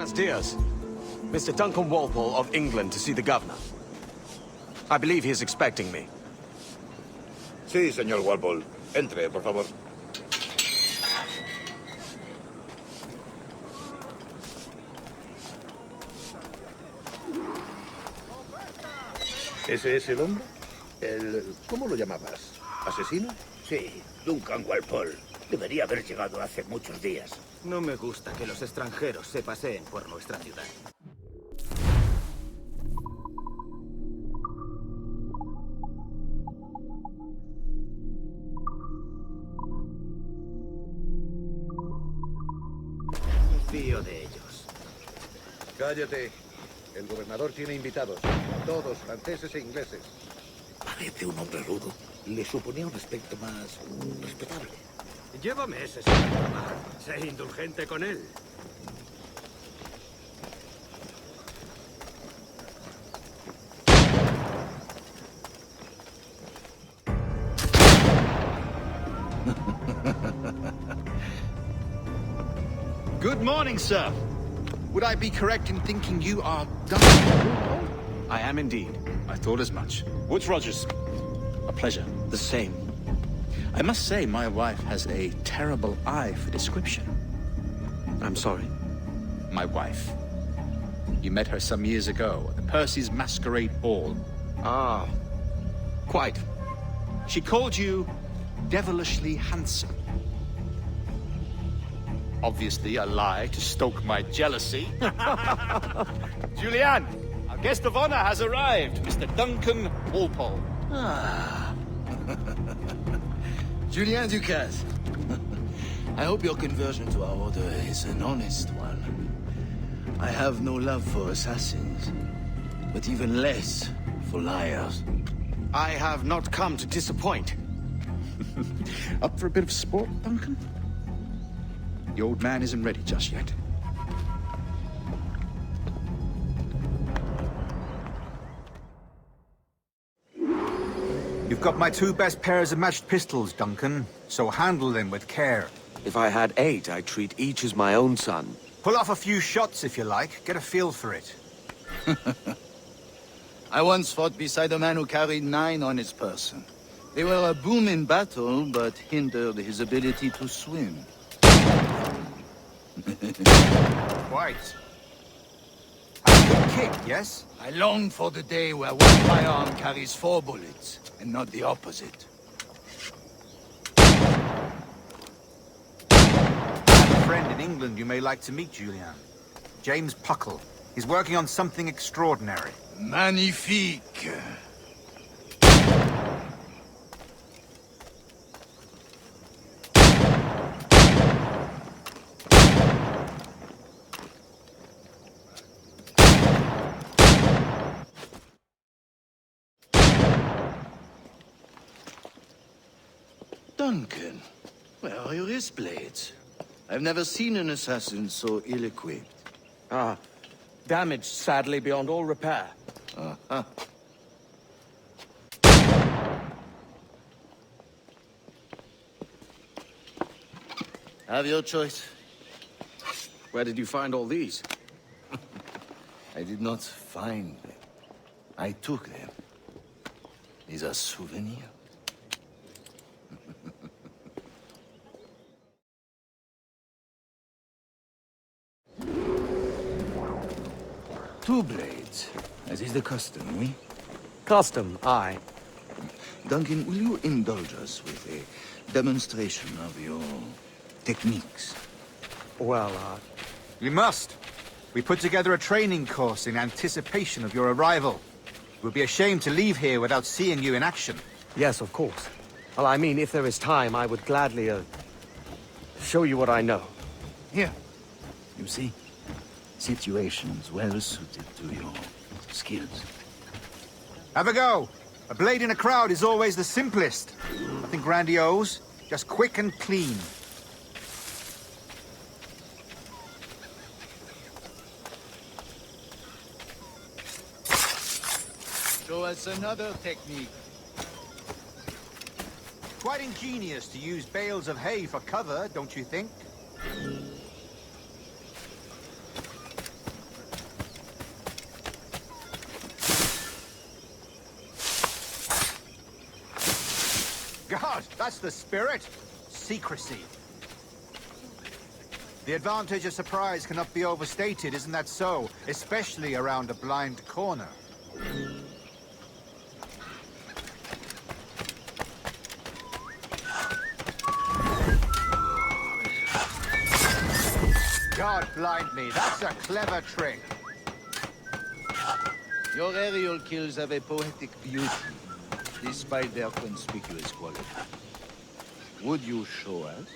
Buenos dias. Mr. Duncan Walpole of England to see the governor. I believe he is expecting me. Sí, señor Walpole. Entre, por favor. ¿Ese es el hombre? ¿Cómo lo llamabas? ¿Asesino? Sí, Duncan Walpole. Debería haber llegado hace muchos días. No me gusta que los extranjeros se paseen por nuestra ciudad. Fío de ellos. Cállate. El gobernador tiene invitados. Todos franceses e ingleses. Parece un hombre rudo. Le suponía un aspecto más respetable. Llévame ese señor. Sé indulgente con él. Good morning, sir. Would I be correct in thinking you are Duncan? I am indeed. I thought as much. Woods Rogers. A pleasure. The same. I must say, my wife has a terrible eye for description. I'm sorry. My wife. You met her some years ago at the Percy's Masquerade Ball. Ah, quite. She called you devilishly handsome. Obviously a lie to stoke my jealousy. Julianne, our guest of honor has arrived, Mr. Duncan Walpole. Ah. Julien Ducasse. I hope your conversion to our order is an honest one. I have no love for assassins, but even less for liars. I have not come to disappoint. Up for a bit of sport, Duncan? The old man isn't ready just yet. You've got my two best pairs of matched pistols, Duncan, so handle them with care. If I had 8, I'd treat each as my own son. Pull off a few shots if you like, get a feel for it. I once fought beside a man who carried 9 on his person. They were a boom in battle, but hindered his ability to swim. Quite. A good kick, yes? I long for the day where one firearm carries 4 bullets, and not the opposite. I have a friend in England you may like to meet, Julian. James Puckle. He's working on something extraordinary. Magnifique! Duncan, where are your wrist blades? I've never seen an assassin so ill-equipped. Ah, damaged sadly beyond all repair. Uh-huh. Have your choice. Where did you find all these? I did not find them. I took them. These are souvenirs. Two blades, as is the custom, oui? Custom, aye. Duncan, will you indulge us with a demonstration of your techniques? Well, We must. We put together a training course in anticipation of your arrival. It would be a shame to leave here without seeing you in action. yes, of course. Well, I mean, if there is time, I would gladly, show you what I know. Here. You see? Situations well suited to your skills. Have a go. A blade in a crowd is always the simplest. Nothing grandiose, just quick and clean. Show us another technique. Quite ingenious to use bales of hay for cover, don't you think? That's the spirit. Secrecy. The advantage of surprise cannot be overstated, isn't that so? Especially around a blind corner. God blind me, that's a clever trick. Your aerial kills have a poetic beauty, despite their conspicuous quality. Would you show us?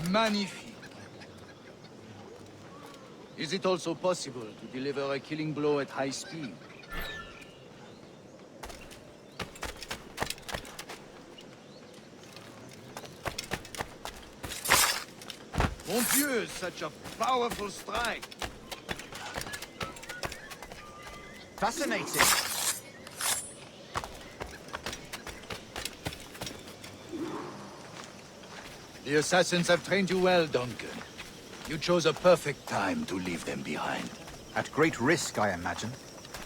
Magnifique. Is it also possible to deliver a killing blow at high speed? Mon Dieu, such a powerful strike! Fascinating. The assassins have trained you well, Duncan. You chose a perfect time to leave them behind. At great risk, I imagine.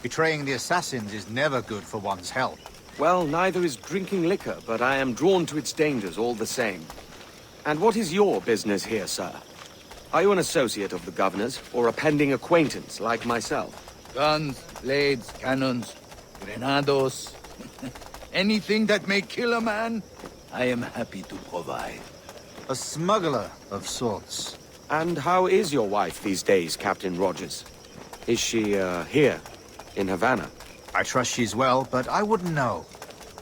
Betraying the assassins is never good for one's health. Well, neither is drinking liquor, but I am drawn to its dangers all the same. And what is your business here, sir? Are you an associate of the governor's, or a pending acquaintance like myself? Guns, blades, cannons, grenados. Anything that may kill a man, I am happy to provide. A smuggler of sorts. And how is your wife these days, Captain Rogers? Is she, here, in Havana? I trust she's well, but I wouldn't know.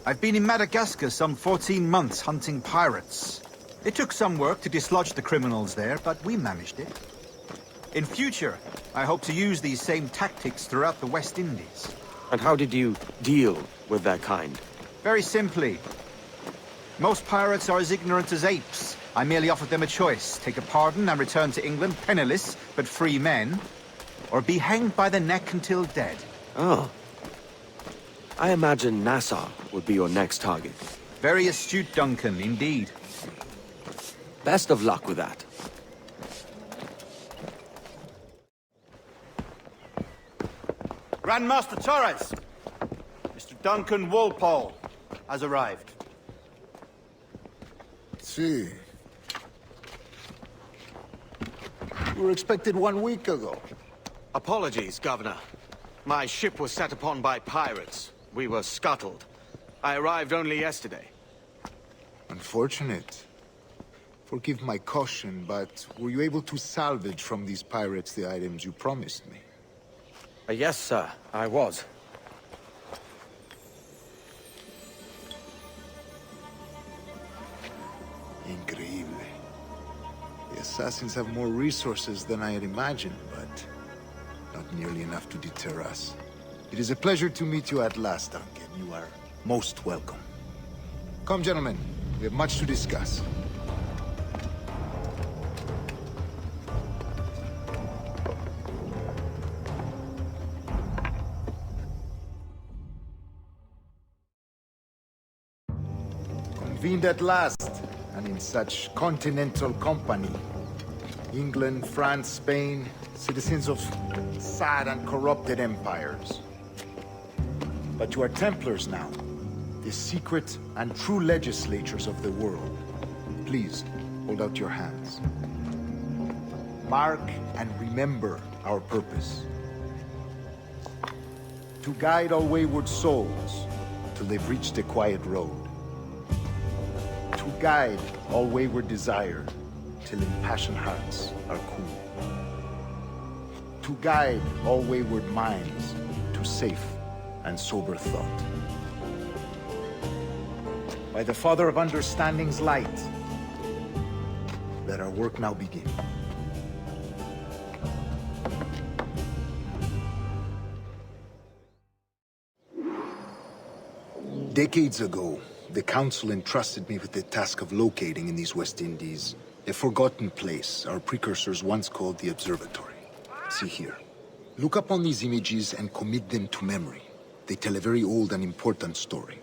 I've been in Madagascar some 14 months hunting pirates. It took some work to dislodge the criminals there, but we managed it. In future, I hope to use these same tactics throughout the West Indies. And how did you deal with their kind? Very simply. Most pirates are as ignorant as apes. I merely offered them a choice. Take a pardon and return to England penniless, but free men. Or be hanged by the neck until dead. Oh. I imagine Nassau would be your next target. Very astute, Duncan, indeed. Best of luck with that. Grandmaster Torres! Mr. Duncan Walpole has arrived. See. We were expected 1 week ago. Apologies, Governor. My ship was set upon by pirates. We were scuttled. I arrived only yesterday. Unfortunate. Forgive my caution, but were you able to salvage from these pirates the items you promised me? Yes, sir, I was. Increíble. The assassins have more resources than I had imagined, but not nearly enough to deter us. It is a pleasure to meet you at last, Duncan. You are most welcome. Come, gentlemen. We have much to discuss. Convened at last, and in such continental company. England, France, Spain, citizens of sad and corrupted empires. But you are Templars now, the secret and true legislators of the world. Please, hold out your hands. Mark and remember our purpose. To guide all wayward souls till they've reached a quiet road. To guide all wayward desire till impassioned hearts are cool. To guide all wayward minds to safe and sober thought. By the Father of Understanding's light, let our work now begin. Decades ago, the Council entrusted me with the task of locating in these West Indies a forgotten place our precursors once called the Observatory. See here. Look upon these images and commit them to memory. They tell a very old and important story.